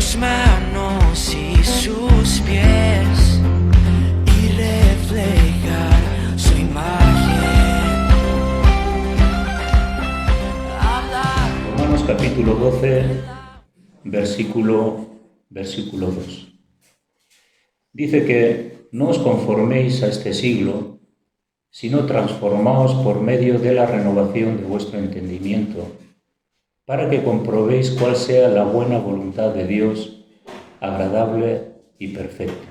sus manos y sus pies y reflejar su imagen. Romanos capítulo 12, versículo 2. Dice que no os conforméis a este siglo, sino transformaos por medio de la renovación de vuestro entendimiento, para que comprobéis cuál sea la buena voluntad de Dios, agradable y perfecta.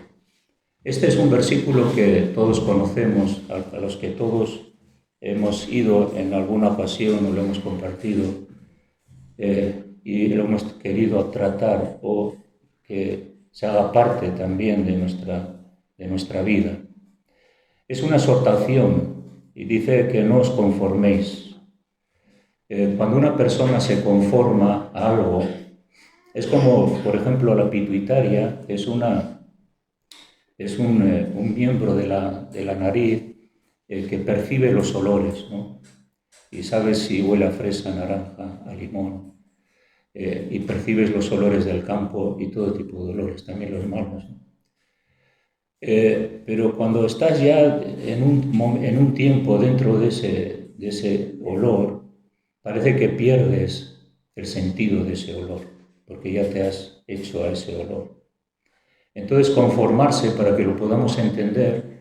Este es un versículo que todos conocemos, a los que todos hemos ido en alguna ocasión o lo hemos compartido y lo hemos querido tratar o que se haga parte también de nuestra vida. Es una exhortación y dice que no os conforméis. Cuando una persona se conforma a algo, es como, por ejemplo, la pituitaria, es un miembro de la nariz que percibe los olores, ¿no? Y sabes si huele a fresa, naranja, a limón, y percibes los olores del campo y todo tipo de olores, también los malos, ¿no? Pero cuando estás ya en un tiempo dentro de ese olor, parece que pierdes el sentido de ese olor, porque ya te has hecho a ese olor. Entonces, conformarse, para que lo podamos entender,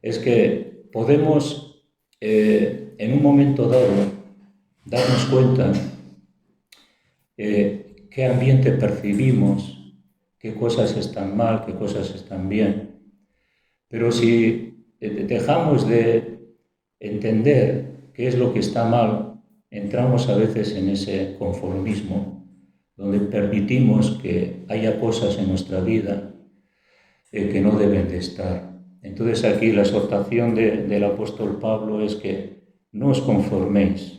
es que podemos, en un momento dado, darnos cuenta qué ambiente percibimos, qué cosas están mal, qué cosas están bien. Pero si dejamos de entender qué es lo que está mal, entramos a veces en ese conformismo, donde permitimos que haya cosas en nuestra vida que no deben de estar. Entonces aquí la exhortación del apóstol Pablo es que no os conforméis.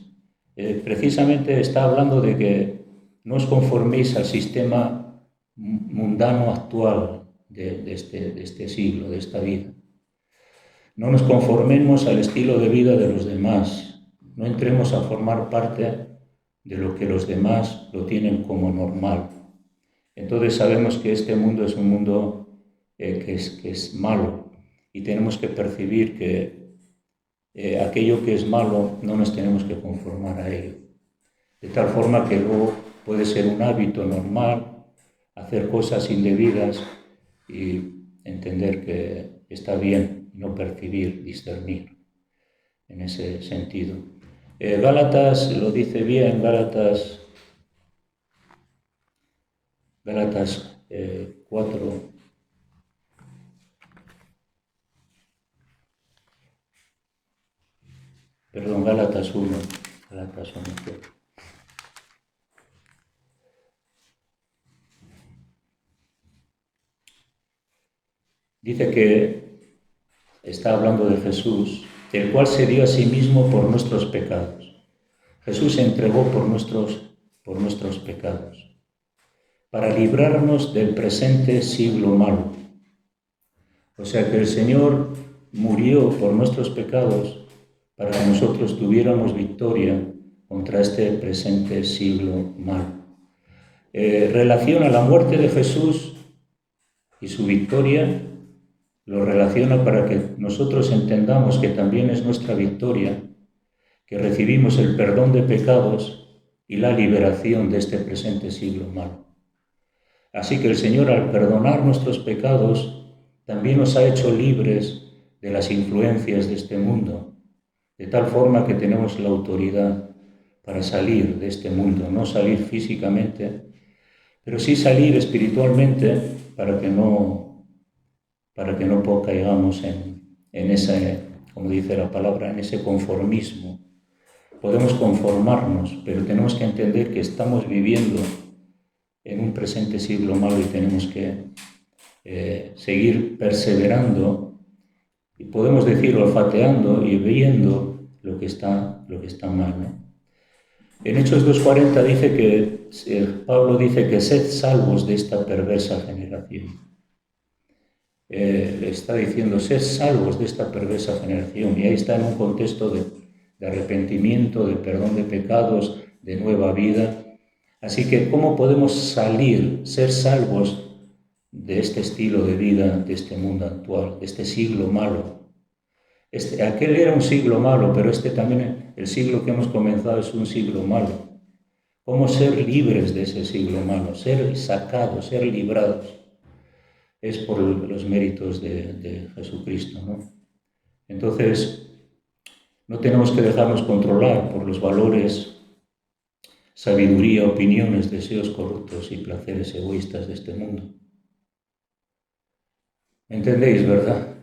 Precisamente está hablando de que no os conforméis al sistema mundano actual de este siglo, de esta vida. No nos conformemos al estilo de vida de los demás. No entremos a formar parte de lo que los demás lo tienen como normal. Entonces sabemos que este mundo es un mundo que es malo y tenemos que percibir que aquello que es malo no nos tenemos que conformar a ello. De tal forma que luego puede ser un hábito normal hacer cosas indebidas y entender que está bien no percibir, discernir en ese sentido. Gálatas lo dice bien, Gálatas 4. Perdón, Gálatas 1. Dice que está hablando de Jesús, el cual se dio a sí mismo por nuestros pecados. Jesús se entregó por nuestros pecados, para librarnos del presente siglo malo. O sea que el Señor murió por nuestros pecados para que nosotros tuviéramos victoria contra este presente siglo malo. Relaciona la muerte de Jesús y su victoria, lo relaciona para que nosotros entendamos que también es nuestra victoria, que recibimos el perdón de pecados y la liberación de este presente siglo malo. Así que el Señor, al perdonar nuestros pecados, también nos ha hecho libres de las influencias de este mundo, de tal forma que tenemos la autoridad para salir de este mundo, no salir físicamente, pero sí salir espiritualmente para que no caigamos en ese, como dice la palabra, en ese conformismo. Podemos conformarnos, pero tenemos que entender que estamos viviendo en un presente siglo malo y tenemos que seguir perseverando y podemos decir olfateando y viendo lo que está mal, ¿no? En Hechos 2:40 dice que Pablo dice que sed salvos de esta perversa generación. Le está diciendo sed salvos de esta perversa generación, y ahí está en un contexto de arrepentimiento, de perdón de pecados, de nueva vida. Así que, ¿cómo podemos salir, ser salvos de este estilo de vida, de este mundo actual, de este siglo malo? Aquel era un siglo malo, pero este también, el siglo que hemos comenzado, es un siglo malo. ¿Cómo ser libres de ese siglo malo? Ser sacados, ser librados. Es por los méritos de Jesucristo, ¿no? Entonces, no tenemos que dejarnos controlar por los valores, sabiduría, opiniones, deseos corruptos y placeres egoístas de este mundo. ¿Me entendéis, verdad?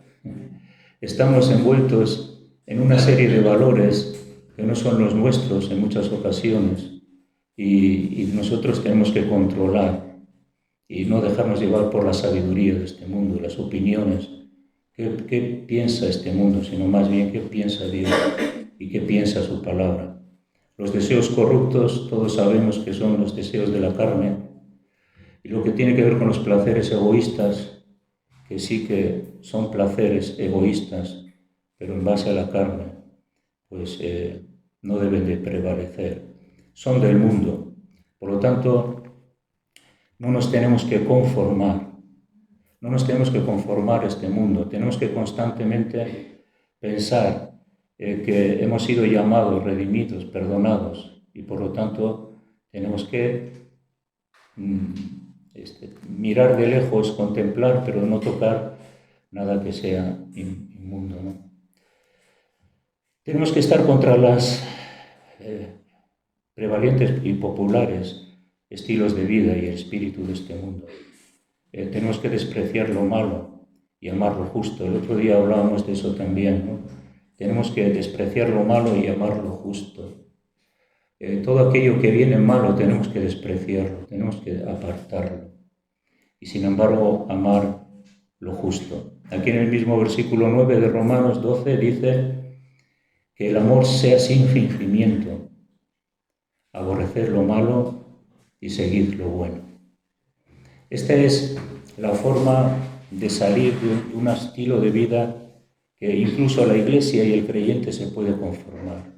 Estamos envueltos en una serie de valores que no son los nuestros en muchas ocasiones y nosotros tenemos que controlar y no dejarnos llevar por la sabiduría de este mundo, las opiniones. ¿Qué piensa este mundo? Sino más bien qué piensa Dios y qué piensa su palabra. Los deseos corruptos, todos sabemos que son los deseos de la carne, y lo que tiene que ver con los placeres egoístas, que sí que son placeres egoístas, pero en base a la carne, pues no deben de prevalecer. Son del mundo. Por lo tanto, no nos tenemos que conformar. No nos tenemos que conformar a este mundo. Tenemos que constantemente pensar que hemos sido llamados, redimidos, perdonados, y por lo tanto tenemos que mirar de lejos, contemplar, pero no tocar nada que sea inmundo, ¿no? Tenemos que estar contra las prevalentes y populares estilos de vida y el espíritu de este mundo. Tenemos que despreciar lo malo y amar lo justo. El otro día hablábamos de eso también, ¿no? Tenemos que despreciar lo malo y amar lo justo. Todo aquello que viene malo tenemos que despreciarlo, tenemos que apartarlo. Y sin embargo, amar lo justo. Aquí en el mismo versículo 9 de Romanos 12 dice que el amor sea sin fingimiento, aborrecer lo malo y seguir lo bueno. Esta es la forma de salir de un estilo de vida que incluso la Iglesia y el creyente se puede conformar.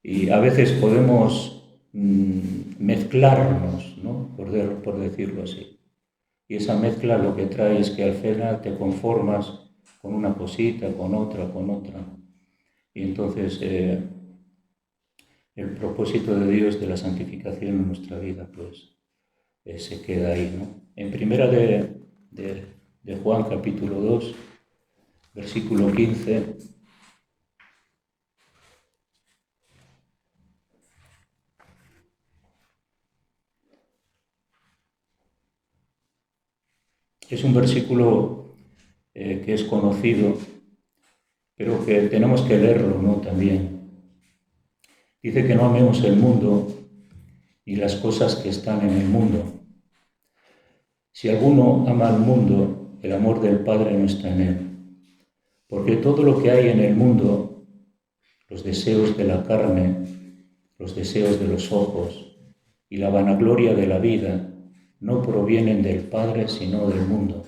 Y a veces podemos mezclarnos, ¿no? por decirlo así. Y esa mezcla lo que trae es que al final te conformas con una cosita, con otra. Y entonces el propósito de Dios de la santificación en nuestra vida, pues se queda ahí, ¿no? En primera de Juan, capítulo 2, versículo 15, es un versículo que es conocido, pero que tenemos que leerlo, ¿no? También. Dice que no amemos el mundo y las cosas que están en el mundo. Si alguno ama al mundo, el amor del Padre no está en él. Porque todo lo que hay en el mundo, los deseos de la carne, los deseos de los ojos y la vanagloria de la vida, no provienen del Padre, sino del mundo.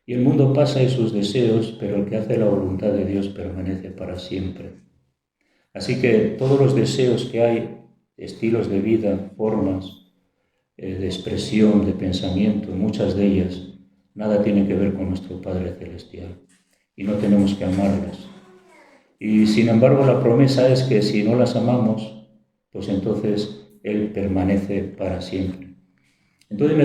Y el mundo pasa y sus deseos, pero el que hace la voluntad de Dios permanece para siempre. Así que todos los deseos que hay, estilos de vida, formas de expresión, de pensamiento, muchas de ellas, nada tienen que ver con nuestro Padre Celestial. Y no tenemos que amarlas. Y sin embargo la promesa es que si no las amamos, pues entonces Él permanece para siempre. Entonces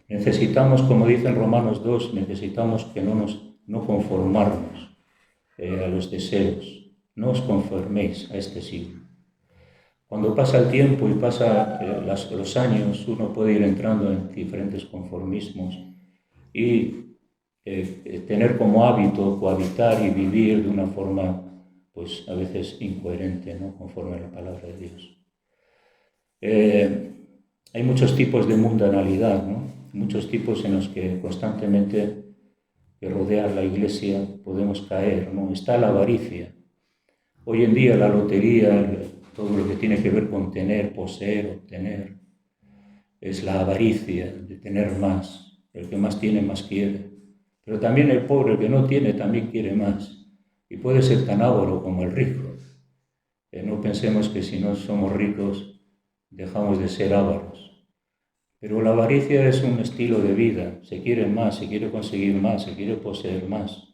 necesitamos, como dice en Romanos 2, necesitamos que no conformarnos a los deseos. No os conforméis a este siglo. Cuando pasa el tiempo y pasa los años, uno puede ir entrando en diferentes conformismos y tener como hábito cohabitar y vivir de una forma, pues a veces incoherente, ¿no? Conforme a la palabra de Dios. Hay muchos tipos de mundanalidad, ¿no? Muchos tipos en los que constantemente que rodean la Iglesia podemos caer, ¿no? Está la avaricia. Hoy en día la lotería, todo lo que tiene que ver con tener, poseer, obtener, es la avaricia de tener más. El que más tiene, más quiere. Pero también el pobre, el que no tiene, también quiere más. Y puede ser tan avaro como el rico. no pensemos que si no somos ricos dejamos de ser ávaros. Pero la avaricia es un estilo de vida, se quiere más, se quiere conseguir más, se quiere poseer más.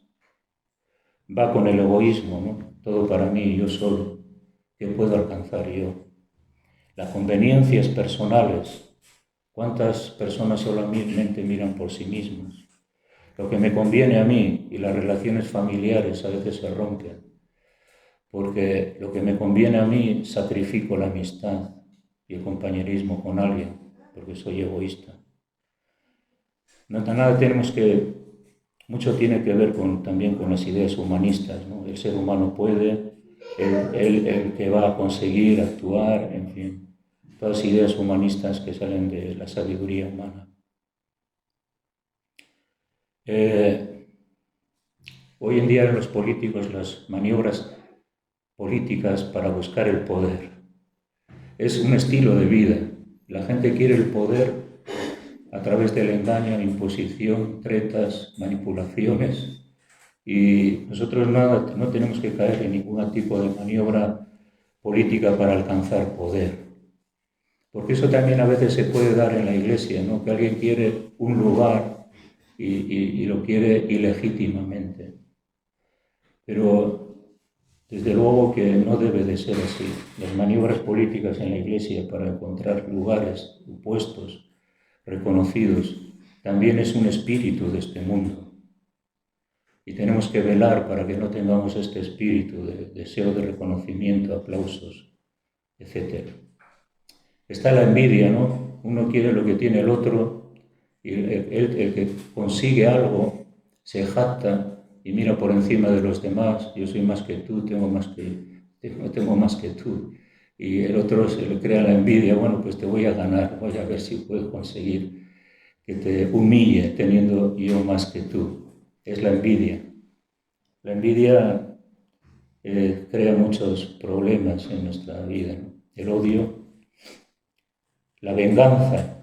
Va con el egoísmo, ¿no? Todo para mí, yo solo. ¿Qué puedo alcanzar yo? Las conveniencias personales. ¿Cuántas personas solamente miran por sí mismas? Lo que me conviene a mí, y las relaciones familiares a veces se rompen, porque lo que me conviene a mí sacrifico la amistad y el compañerismo con alguien, porque soy egoísta. Mucho tiene que ver también con las ideas humanistas, ¿no? El ser humano puede, el que va a conseguir actuar, en fin, todas ideas humanistas que salen de la sabiduría humana. Hoy en día en los políticos las maniobras políticas para buscar el poder es un estilo de vida. La gente quiere el poder a través del engaño, imposición, tretas, manipulaciones, y nosotros no tenemos que caer en ningún tipo de maniobra política para alcanzar poder, porque eso también a veces se puede dar en la Iglesia, ¿no? Que alguien quiere un lugar y lo quiere ilegítimamente, pero desde luego que no debe de ser así. Las maniobras políticas en la Iglesia para encontrar lugares, puestos reconocidos, también es un espíritu de este mundo. Y tenemos que velar para que no tengamos este espíritu de deseo de reconocimiento, aplausos, etc. Está la envidia, ¿no? Uno quiere lo que tiene el otro, y el que consigue algo se jacta y mira por encima de los demás. Yo soy más que tú, tengo más que tú. Y el otro se le crea la envidia, bueno, pues te voy a ganar, voy a ver si puedo conseguir que te humille teniendo yo más que tú. Es la envidia. La envidia crea muchos problemas en nuestra vida, ¿no? El odio, la venganza.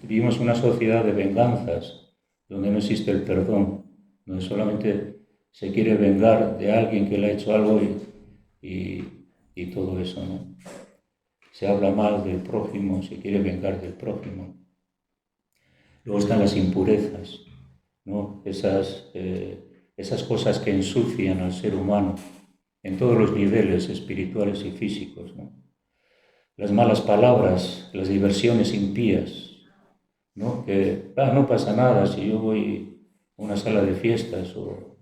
Vivimos una sociedad de venganzas donde no existe el perdón, donde solamente se quiere vengar de alguien que le ha hecho algo y todo eso, ¿no? Se habla mal del prójimo, se quiere vengar del prójimo. Luego están las impurezas, ¿no? Esas cosas que ensucian al ser humano en todos los niveles espirituales y físicos, ¿no? Las malas palabras, las diversiones impías, ¿no? Que no pasa nada si yo voy a una sala de fiestas o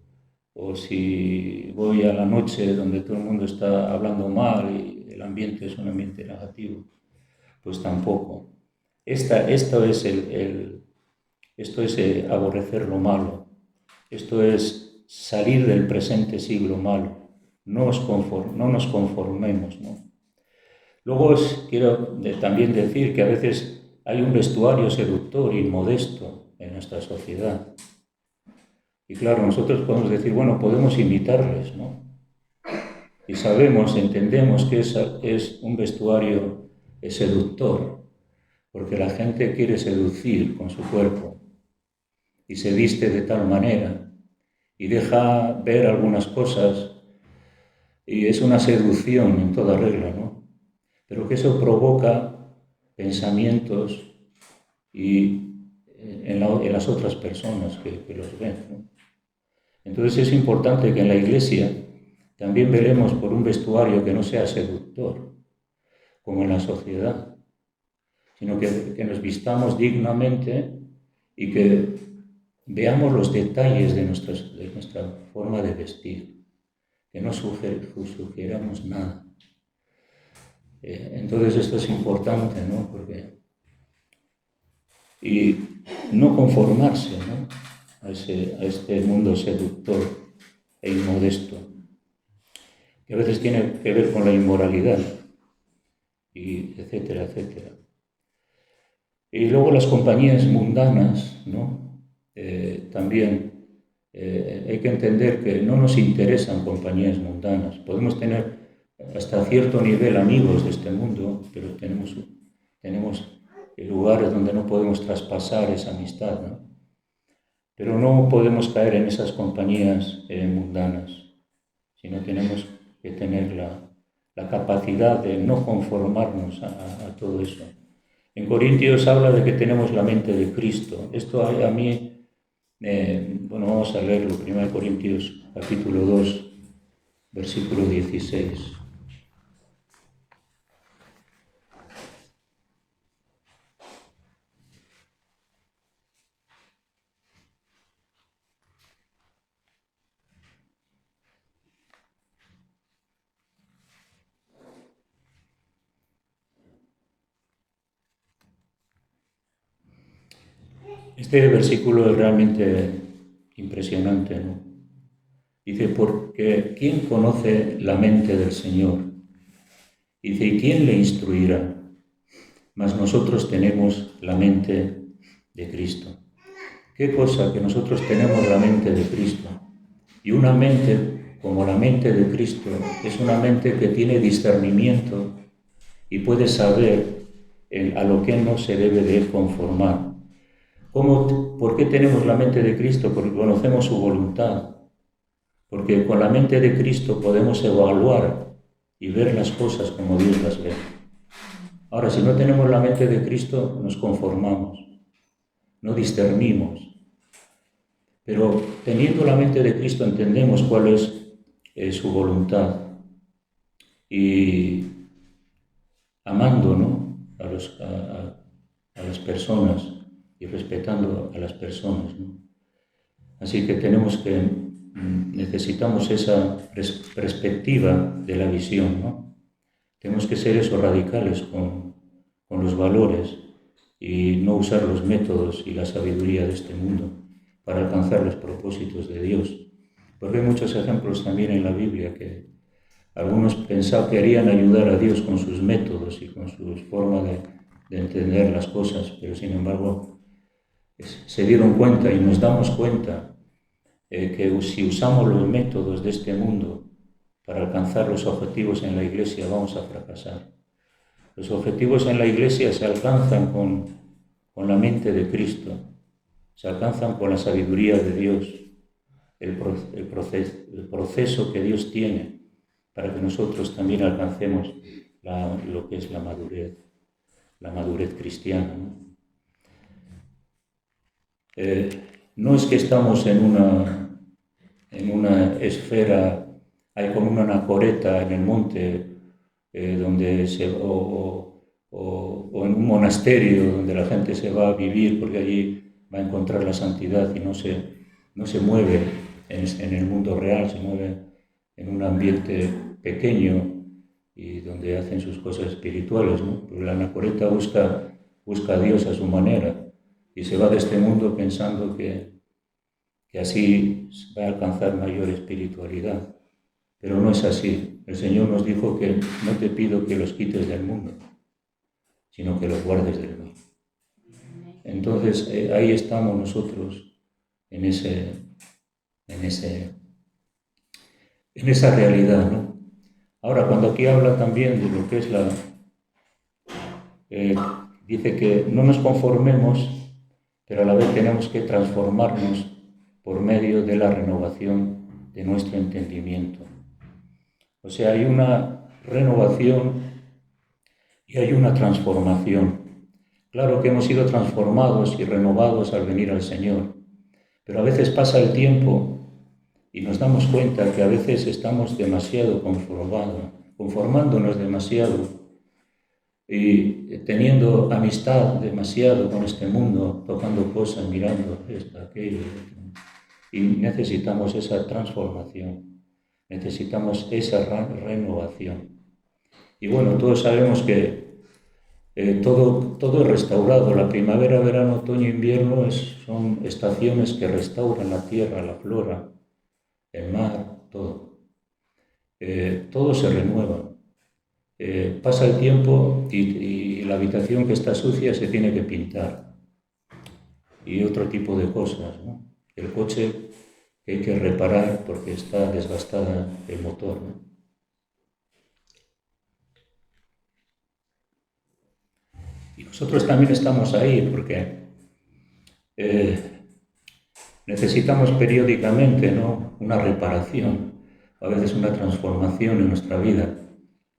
si voy a la noche donde todo el mundo está hablando mal y el ambiente es un ambiente negativo, pues tampoco. Esto es aborrecer lo malo, esto es salir del presente siglo malo, no nos conformemos, ¿no? Luego quiero también decir que a veces hay un vestuario seductor y modesto en nuestra sociedad. Y claro, nosotros podemos decir, bueno, podemos imitarles, ¿no? Y entendemos que es un vestuario seductor, porque la gente quiere seducir con su cuerpo y se viste de tal manera y deja ver algunas cosas y es una seducción en toda regla, ¿no? Pero que eso provoca pensamientos en las otras personas que los ven, ¿no? Entonces es importante que en la Iglesia también velemos por un vestuario que no sea seductor, como en la sociedad, sino que nos vistamos dignamente y que veamos los detalles de nuestra forma de vestir, que no sugiramos nada. Entonces esto es importante, ¿no? Y no conformarse, ¿no? a este mundo seductor e inmodesto, que a veces tiene que ver con la inmoralidad, y etcétera, etcétera. Y luego las compañías mundanas, ¿no? También hay que entender que no nos interesan compañías mundanas. Podemos tener hasta cierto nivel amigos de este mundo, pero tenemos lugares donde no podemos traspasar esa amistad, ¿no? Pero no podemos caer en esas compañías mundanas, sino tenemos que tener la capacidad de no conformarnos a todo eso. En Corintios habla de que tenemos la mente de Cristo. Esto a mí, bueno, vamos a leerlo, 1 Corintios capítulo 2, versículo 16. Este versículo es realmente impresionante, ¿no? Dice, porque ¿quién conoce la mente del Señor? Dice, ¿y quién le instruirá? Mas nosotros tenemos la mente de Cristo. ¿Qué cosa? Que nosotros tenemos la mente de Cristo. Y una mente como la mente de Cristo es una mente que tiene discernimiento y puede saber a lo que no se debe de conformar. ¿Por qué tenemos la mente de Cristo? Porque conocemos su voluntad. Porque con la mente de Cristo podemos evaluar y ver las cosas como Dios las ve. Ahora, si no tenemos la mente de Cristo, nos conformamos, no discernimos. Pero teniendo la mente de Cristo entendemos cuál es su voluntad. Y amando, ¿no?, a las personas y respetando a las personas, ¿no? Así que necesitamos esa perspectiva de la visión, ¿no? Tenemos que ser esos radicales con los valores y no usar los métodos y la sabiduría de este mundo para alcanzar los propósitos de Dios. Porque hay muchos ejemplos también en la Biblia que algunos querían ayudar a Dios con sus métodos y con su forma de entender las cosas, pero sin embargo se dieron cuenta y nos damos cuenta que si usamos los métodos de este mundo para alcanzar los objetivos en la Iglesia vamos a fracasar. Los objetivos en la Iglesia se alcanzan con la mente de Cristo, se alcanzan con la sabiduría de Dios, el proceso que Dios tiene para que nosotros también alcancemos lo que es la madurez cristiana, ¿no? No es que estamos en una esfera, hay como una anacoreta en el monte, o en un monasterio donde la gente se va a vivir porque allí va a encontrar la santidad y no se mueve en el mundo real, se mueve en un ambiente pequeño y donde hacen sus cosas espirituales, ¿no? Porque la anacoreta busca a Dios a su manera y se va de este mundo pensando que así va a alcanzar mayor espiritualidad. Pero no es así. El Señor nos dijo que no te pido que los quites del mundo, sino que los guardes del mal. Entonces ahí estamos nosotros en esa realidad, ¿no? Ahora, cuando aquí habla también de lo que es dice que no nos conformemos, pero a la vez tenemos que transformarnos por medio de la renovación de nuestro entendimiento. O sea, hay una renovación y hay una transformación. Claro que hemos sido transformados y renovados al venir al Señor, pero a veces pasa el tiempo y nos damos cuenta que a veces estamos demasiado conformándonos demasiado y teniendo amistad demasiado con este mundo, tocando cosas, mirando esto, aquello, y necesitamos esa transformación, necesitamos esa renovación. Y bueno, todos sabemos que todo es restaurado. La primavera, verano, otoño, invierno son estaciones que restauran la tierra, la flora, el mar, todo. Todo se renueva. Pasa el tiempo y la habitación que está sucia se tiene que pintar. Y otro tipo de cosas, ¿no? El coche que hay que reparar porque está desgastada el motor, ¿no? Y nosotros también estamos ahí porque necesitamos periódicamente, ¿no?, una reparación, a veces una transformación en nuestra vida.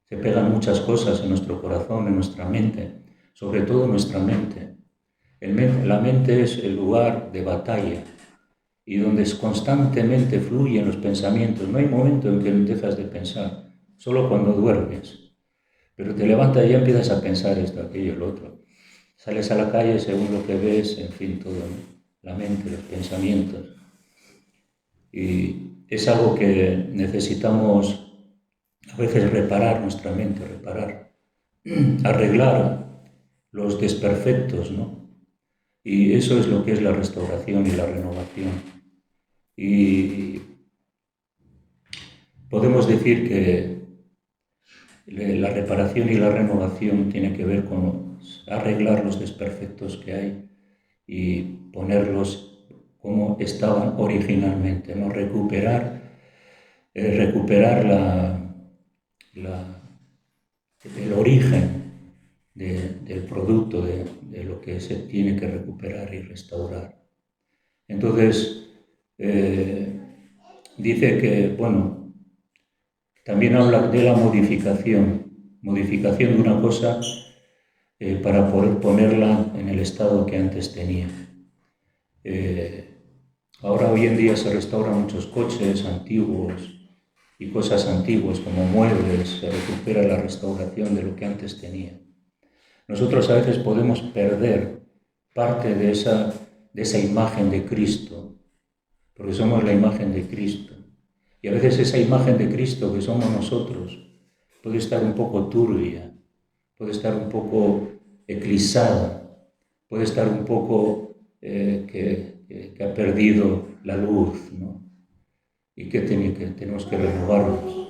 Se pegan muchas cosas en nuestro corazón, en nuestra mente, sobre todo nuestra mente. La mente es el lugar de batalla y donde constantemente fluyen los pensamientos. No hay momento en que dejas de pensar, solo cuando duermes. Pero te levantas y ya empiezas a pensar esto, aquello, lo otro. Sales a la calle según lo que ves, en fin, todo, ¿no? La mente, los pensamientos. Y es algo que necesitamos a veces reparar nuestra mente, arreglar los desperfectos, ¿no? Y eso es lo que es la restauración y la renovación. Y podemos decir que la reparación y la renovación tiene que ver con arreglar los desperfectos que hay y ponerlos como estaban originalmente, ¿no? Recuperar el origen del producto, de lo que se tiene que recuperar y restaurar. Entonces, dice que, bueno, también habla de la modificación de una cosa para poder ponerla en el estado que antes tenía. Ahora, hoy en día, se restauran muchos coches antiguos y cosas antiguas como muebles, se recupera la restauración de lo que antes tenía. Nosotros a veces podemos perder parte de esa imagen de Cristo, porque somos la imagen de Cristo. Y a veces esa imagen de Cristo que somos nosotros puede estar un poco turbia, puede estar un poco eclipsada, puede estar un poco que ha perdido la luz, ¿no? Y que tenemos que renovarnos,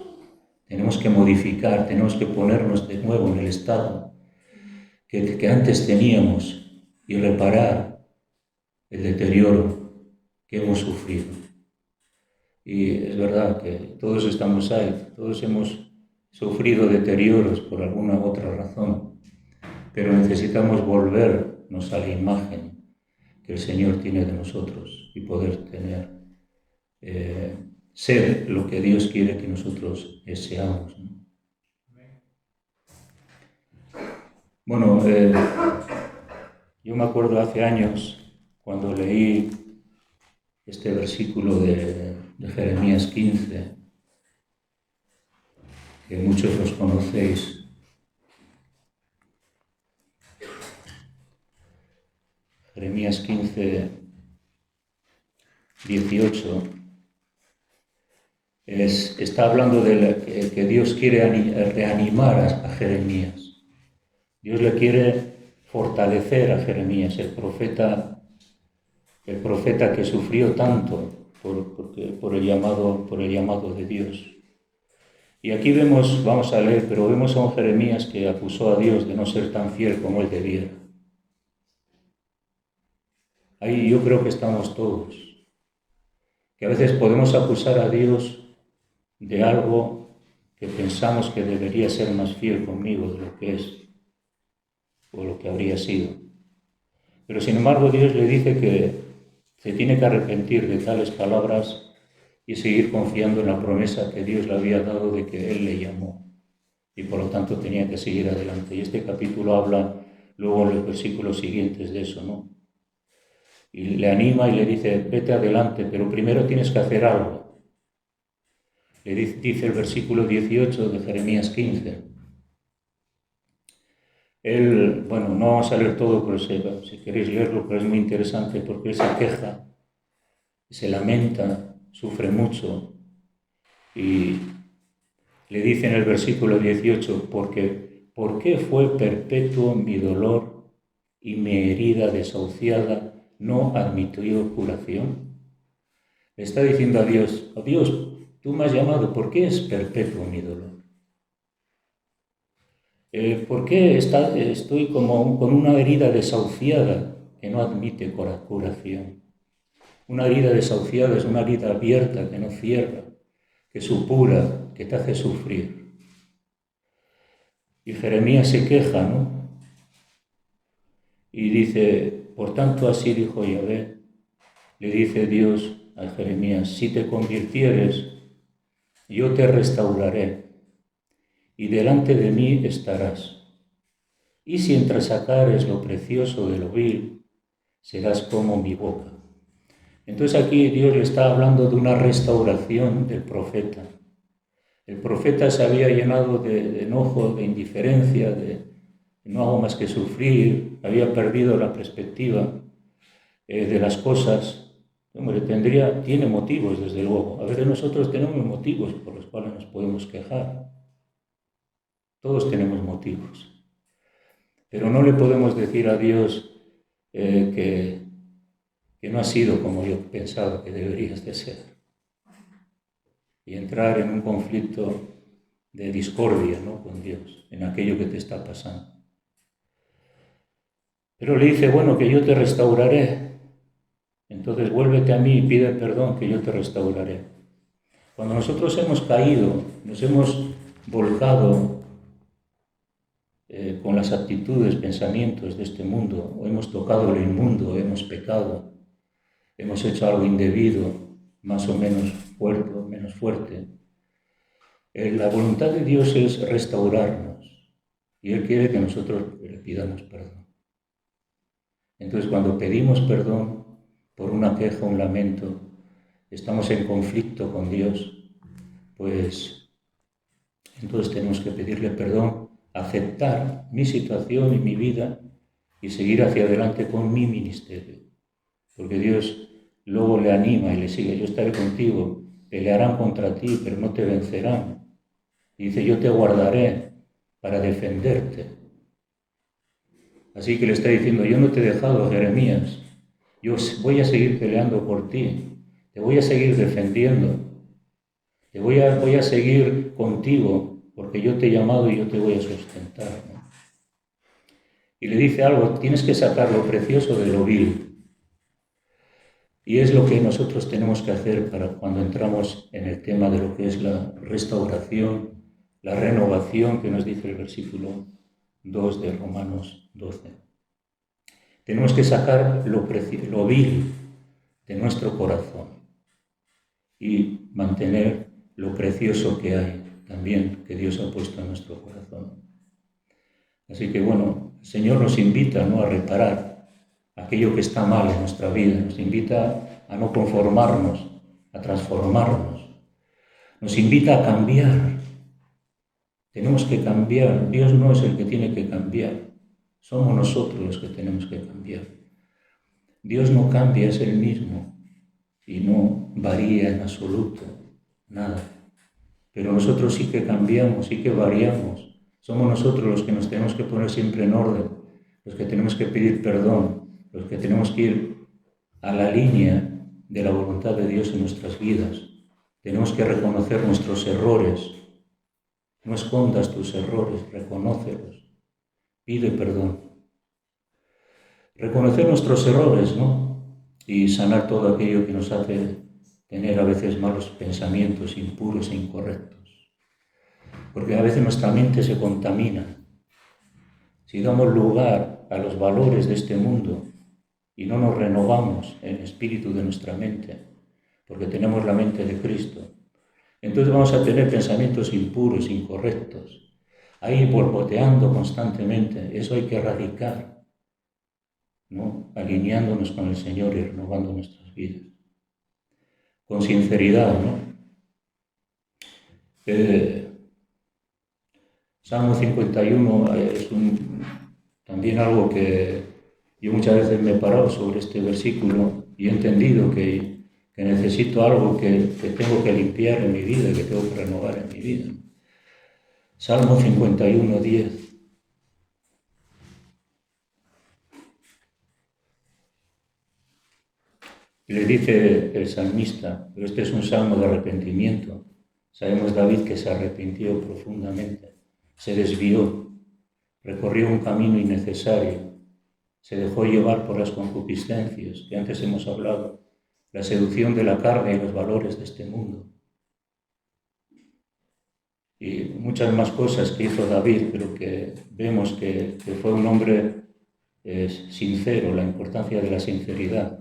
tenemos que modificar, tenemos que ponernos de nuevo en el estado que antes teníamos y reparar el deterioro que hemos sufrido. Y es verdad que todos estamos ahí, todos hemos sufrido deterioros por alguna otra razón, pero necesitamos volvernos a la imagen que el Señor tiene de nosotros y poder ser lo que Dios quiere que nosotros seamos, ¿no? Bueno, yo me acuerdo hace años cuando leí este versículo de Jeremías 15, que muchos los conocéis. Jeremías 15, 18, está hablando de que Dios quiere reanimar a Jeremías. Dios le quiere fortalecer a Jeremías, el profeta que sufrió tanto por el llamado de Dios. Y aquí vamos a leer, pero vemos a un Jeremías que acusó a Dios de no ser tan fiel como él debiera. Ahí yo creo que estamos todos, que a veces podemos acusar a Dios de algo que pensamos que debería ser más fiel conmigo de lo que es o lo que habría sido. Pero sin embargo Dios le dice que se tiene que arrepentir de tales palabras y seguir confiando en la promesa que Dios le había dado de que Él le llamó y por lo tanto tenía que seguir adelante. Y este capítulo habla luego en los versículos siguientes de eso, ¿no? Y le anima y le dice, vete adelante, pero primero tienes que hacer algo. Le dice el versículo 18 de Jeremías 15. Él, bueno, no vamos a leer todo, pero si queréis leerlo, pero es muy interesante porque él se queja, se lamenta, sufre mucho y le dice en el versículo 18, ¿por qué fue perpetuo mi dolor y mi herida desahuciada no admitió curación? Le está diciendo a Dios, oh Dios, tú me has llamado, ¿por qué es perpetuo mi dolor? ¿Por qué estoy como con una herida desahuciada que no admite curación? Una herida desahuciada es una herida abierta que no cierra, que supura, que te hace sufrir. Y Jeremías se queja, ¿no? Y dice, por tanto así dijo Yahvé, le dice Dios a Jeremías, si te convirtieres, yo te restauraré y delante de mí estarás. Y si entresacares lo precioso de lo vil, serás como mi boca. Entonces aquí Dios le está hablando de una restauración del profeta. El profeta se había llenado de enojo, de indiferencia, de no hago más que sufrir, había perdido la perspectiva de las cosas. Hombre, tiene motivos, desde luego. A veces nosotros tenemos motivos por los cuales nos podemos quejar. Todos tenemos motivos. Pero no le podemos decir a Dios que no ha sido como yo pensaba que deberías de ser. Y entrar en un conflicto de discordia, ¿no?, con Dios, en aquello que te está pasando. Pero le dice, bueno, que yo te restauraré. Entonces vuélvete a mí y pide perdón, que yo te restauraré. Cuando nosotros hemos caído, nos hemos volcado con las actitudes, pensamientos de este mundo, o hemos tocado lo inmundo, hemos pecado, hemos hecho algo indebido, más o menos fuerte o menos fuerte. La voluntad de Dios es restaurarnos y Él quiere que nosotros le pidamos perdón. Entonces, cuando pedimos perdón por una queja, un lamento, estamos en conflicto con Dios, pues entonces tenemos que pedirle perdón, aceptar mi situación y mi vida y seguir hacia adelante con mi ministerio. Porque Dios luego le anima y le sigue, yo estaré contigo, pelearán contra ti, pero no te vencerán. Y dice, yo te guardaré para defenderte. Así que le está diciendo, yo no te he dejado, Jeremías, yo voy a seguir peleando por ti, te voy a seguir defendiendo, voy a seguir contigo, porque yo te he llamado y yo te voy a sustentar, ¿no? Y le dice algo, tienes que sacar lo precioso de lo vil. Y es lo que nosotros tenemos que hacer para cuando entramos en el tema de lo que es la restauración, la renovación que nos dice el versículo 2 de Romanos 12. Tenemos que sacar lo vil de nuestro corazón y mantener lo precioso que hay también, que Dios ha puesto en nuestro corazón. Así que bueno, el Señor nos invita, ¿no?, a reparar aquello que está mal en nuestra vida, nos invita a no conformarnos, a transformarnos, nos invita a cambiar. Tenemos que cambiar, Dios no es el que tiene que cambiar, somos nosotros los que tenemos que cambiar. Dios no cambia, es el mismo y no varía en absoluto, nada. Pero nosotros sí que cambiamos, sí que variamos. Somos nosotros los que nos tenemos que poner siempre en orden, los que tenemos que pedir perdón, los que tenemos que ir a la línea de la voluntad de Dios en nuestras vidas. Tenemos que reconocer nuestros errores. No escondas tus errores, reconócelos. Pide perdón. Reconocer nuestros errores, ¿no?, y sanar todo aquello que nos hace tener a veces malos pensamientos, impuros e incorrectos. Porque a veces nuestra mente se contamina. Si damos lugar a los valores de este mundo y no nos renovamos en el espíritu de nuestra mente, porque tenemos la mente de Cristo, entonces vamos a tener pensamientos impuros, incorrectos, ahí borboteando constantemente. Eso hay que erradicar, ¿no?, alineándonos con el Señor y renovando nuestras vidas. Con sinceridad, ¿no? Salmo 51 es también algo que yo muchas veces me he parado sobre este versículo y he entendido que necesito algo que tengo que limpiar en mi vida, que tengo que renovar en mi vida. Salmo 51, 10. Y le dice el salmista, pero este es un salmo de arrepentimiento. Sabemos David que se arrepintió profundamente, se desvió, recorrió un camino innecesario, se dejó llevar por las concupiscencias que antes hemos hablado, la seducción de la carne y los valores de este mundo. Y muchas más cosas que hizo David, pero que vemos que fue un hombre sincero, la importancia de la sinceridad.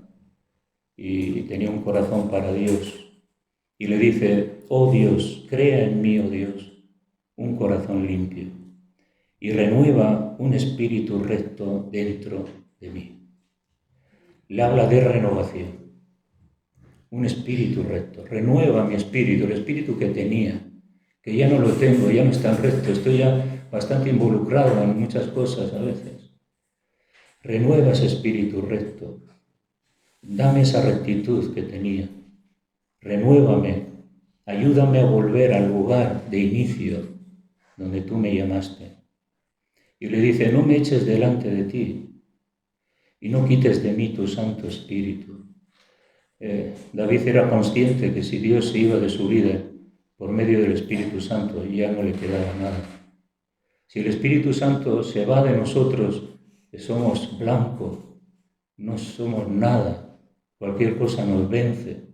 Y tenía un corazón para Dios. Y le dice, oh Dios, crea en mí, oh Dios, un corazón limpio y renueva un espíritu recto dentro de mí. Le habla de renovación. Un espíritu recto. Renueva mi espíritu, el espíritu que tenía, que ya no lo tengo, ya no es tan recto, estoy ya bastante involucrado en muchas cosas a veces. Renueva ese espíritu recto. Dame esa rectitud que tenía. Renuévame. Ayúdame a volver al lugar de inicio donde tú me llamaste. Y le dice, no me eches delante de ti y no quites de mí tu Santo Espíritu. David era consciente que si Dios se iba de su vida por medio del Espíritu Santo, ya no le quedaba nada. Si el Espíritu Santo se va de nosotros, somos blancos, no somos nada, cualquier cosa nos vence,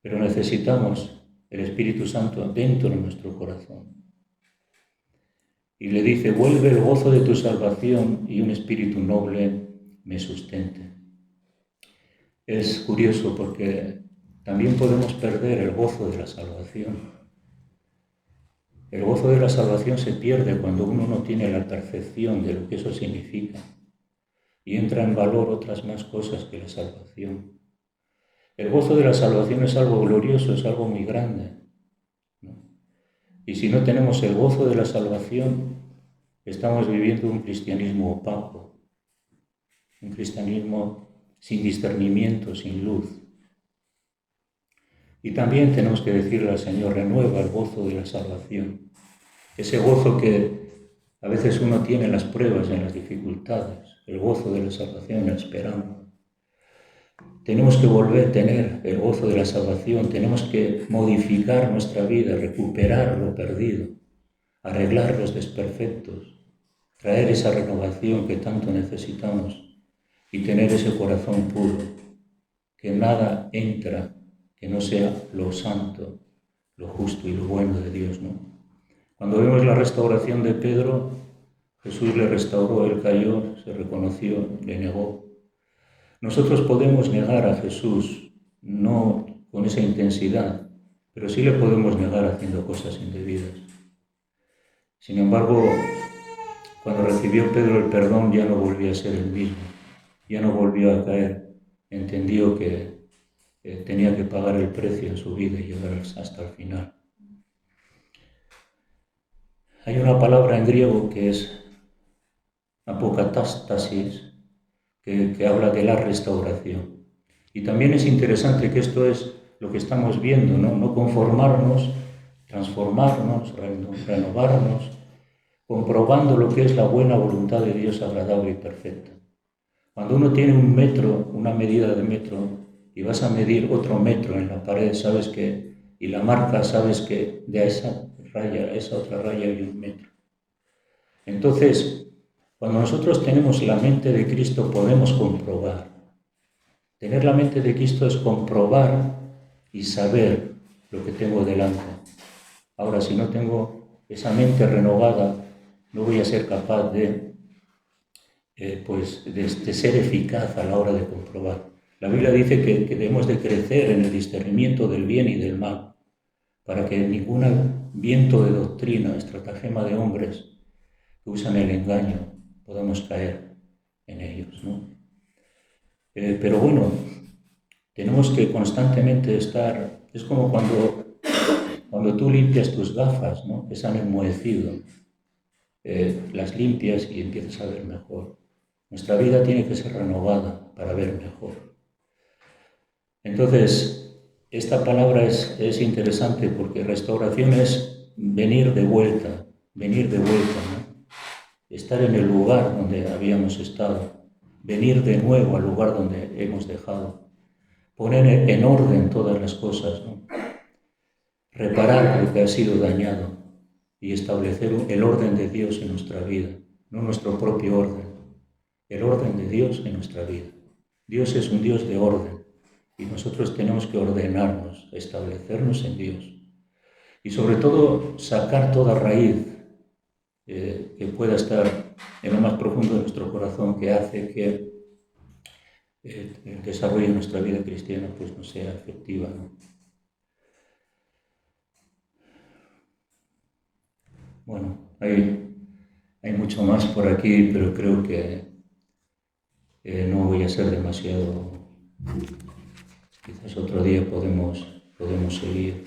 pero necesitamos el Espíritu Santo dentro de nuestro corazón. Y le dice, vuelve el gozo de tu salvación y un espíritu noble me sustente. Es curioso porque también podemos perder el gozo de la salvación. El gozo de la salvación se pierde cuando uno no tiene la percepción de lo que eso significa y entra en valor otras más cosas que la salvación. El gozo de la salvación es algo glorioso, es algo muy grande, ¿no? Y si no tenemos el gozo de la salvación, estamos viviendo un cristianismo opaco, un cristianismo sin discernimiento, sin luz. Y también tenemos que decirle al Señor, renueva el gozo de la salvación. Ese gozo que a veces uno tiene en las pruebas, en las dificultades, el gozo de la salvación, la esperanza. Tenemos que volver a tener el gozo de la salvación, tenemos que modificar nuestra vida, recuperar lo perdido, arreglar los desperfectos, traer esa renovación que tanto necesitamos y tener ese corazón puro, que nada entra que no sea lo santo, lo justo y lo bueno de Dios, ¿no? Cuando vemos la restauración de Pedro, Jesús le restauró, él cayó, se reconoció, le negó. Nosotros podemos negar a Jesús, no con esa intensidad, pero sí le podemos negar haciendo cosas indebidas. Sin embargo, cuando recibió Pedro el perdón ya no volvió a ser el mismo, ya no volvió a caer, entendió que tenía que pagar el precio en su vida y llegar hasta el final. Hay una palabra en griego que es apocatástasis, que habla de la restauración. Y también es interesante que esto es lo que estamos viendo, ¿no? No conformarnos, transformarnos, renovarnos, comprobando lo que es la buena voluntad de Dios agradable y perfecta. Cuando uno tiene un metro, una medida de metro, y vas a medir otro metro en la pared, sabes que, y la marca, sabes que de esa raya a esa otra raya hay 1 metro. Entonces, cuando nosotros tenemos la mente de Cristo, podemos comprobar. Tener la mente de Cristo es comprobar y saber lo que tengo delante. Ahora, si no tengo esa mente renovada, no voy a ser capaz de ser eficaz a la hora de comprobar. La Biblia dice que debemos de crecer en el discernimiento del bien y del mal, para que ningún viento de doctrina, estratagema de hombres que usan el engaño, podamos caer en ellos, ¿no? Pero bueno, tenemos que constantemente estar, es como cuando tú limpias tus gafas, ¿no? Que se han enmohecido, las limpias y empiezas a ver mejor. Nuestra vida tiene que ser renovada para ver mejor. Entonces, esta palabra es interesante porque restauración es venir de vuelta, ¿no? Estar en el lugar donde habíamos estado, venir de nuevo al lugar donde hemos dejado, poner en orden todas las cosas, ¿no? Reparar lo que ha sido dañado y establecer el orden de Dios en nuestra vida, no nuestro propio orden, el orden de Dios en nuestra vida. Dios es un Dios de orden y nosotros tenemos que ordenarnos, establecernos en Dios y sobre todo sacar toda raíz que pueda estar en lo más profundo de nuestro corazón, que hace que el desarrollo de nuestra vida cristiana pues no sea efectiva, ¿no? Bueno, hay mucho más por aquí, pero creo que no voy a ser demasiado. Quizás otro día podemos seguir.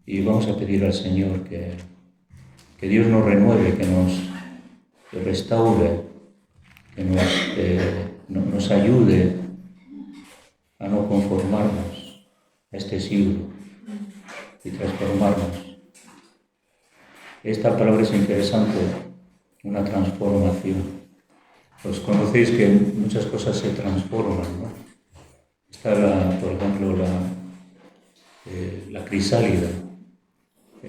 Y vamos a pedir al Señor que Dios nos renueve, que nos restaure, que nos ayude a no conformarnos a este siglo y transformarnos. Esta palabra es interesante, una transformación. Os conocéis que muchas cosas se transforman, ¿no? Está, por ejemplo, la crisálida,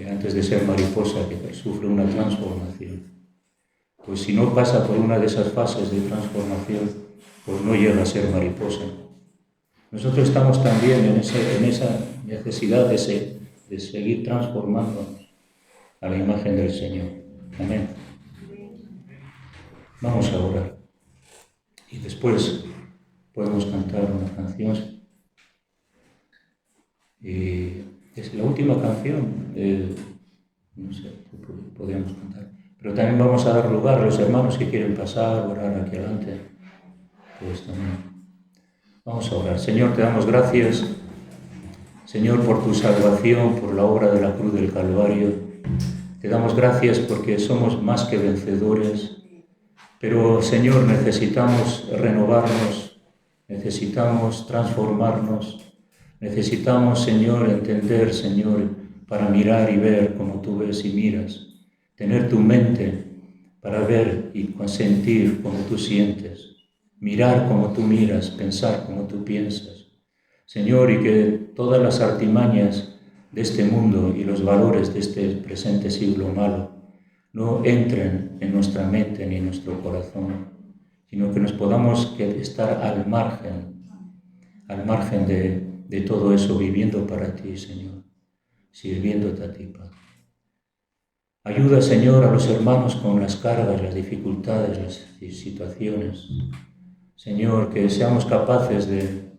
antes de ser mariposa, que sufre una transformación. Pues si no pasa por una de esas fases de transformación, pues no llega a ser mariposa. Nosotros estamos también en esa necesidad de seguir transformándonos a la imagen del Señor. Amén. Vamos a orar. Y después podemos cantar una canción. Y es la última canción, no sé, podríamos cantar. Pero también vamos a dar lugar a los hermanos que quieren pasar, orar aquí adelante. Pues también. Vamos a orar. Señor, te damos gracias, Señor, por tu salvación, por la obra de la cruz del Calvario. Te damos gracias porque somos más que vencedores, pero, Señor, necesitamos renovarnos, necesitamos transformarnos, necesitamos, Señor, entender, Señor, para mirar y ver como tú ves y miras, tener tu mente para ver y sentir como tú sientes, mirar como tú miras, pensar como tú piensas. Señor, y que todas las artimañas de este mundo y los valores de este presente siglo malo no entren en nuestra mente ni en nuestro corazón, sino que nos podamos estar al margen de todo eso, viviendo para ti, Señor, sirviéndote a ti, Padre. Ayuda, Señor, a los hermanos con las cargas, las dificultades, las situaciones. Señor, que seamos capaces de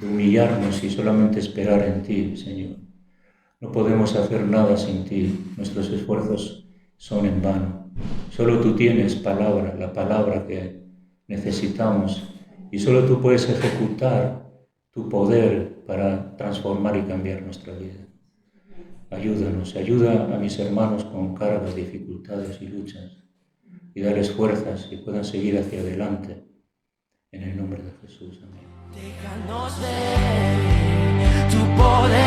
humillarnos y solamente esperar en ti, Señor. No podemos hacer nada sin ti, nuestros esfuerzos son en vano. Solo tú tienes palabra, la palabra que necesitamos, y solo tú puedes ejecutar tu poder para transformar y cambiar nuestra vida. Ayúdanos, ayuda a mis hermanos con cargas, dificultades y luchas, y darles fuerzas y puedan seguir hacia adelante. En el nombre de Jesús. Amén. Déjanos ver tu poder.